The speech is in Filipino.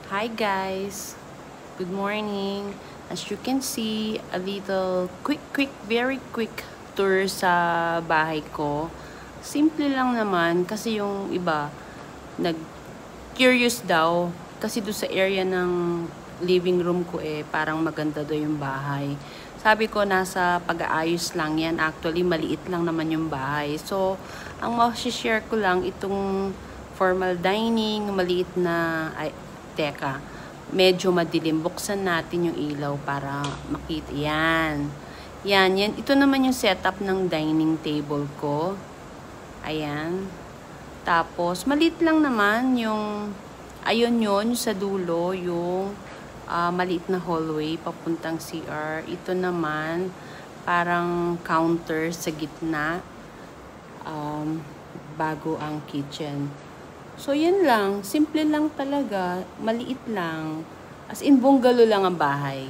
Hi guys! Good morning! As you can see, a little very quick tour sa bahay ko. Simple lang naman kasi yung iba nag-curious daw kasi doon sa area ng living room ko parang maganda daw yung bahay. Sabi ko nasa pag-aayos lang yan. Actually, maliit lang naman yung bahay. So, ang ma-share ko lang itong formal dining, maliit na teka, medyo madilim. Buksan natin yung ilaw para makita. Yan. Yan. Ito naman yung setup ng dining table ko. Ayan. Tapos, maliit lang naman yung, ayun yun, sa dulo, yung maliit na hallway, papuntang CR. Ito naman, parang counter sa gitna, bago ang kitchen. So, yan lang. Simple lang talaga. Maliit lang. As in, bungalow lang ang bahay.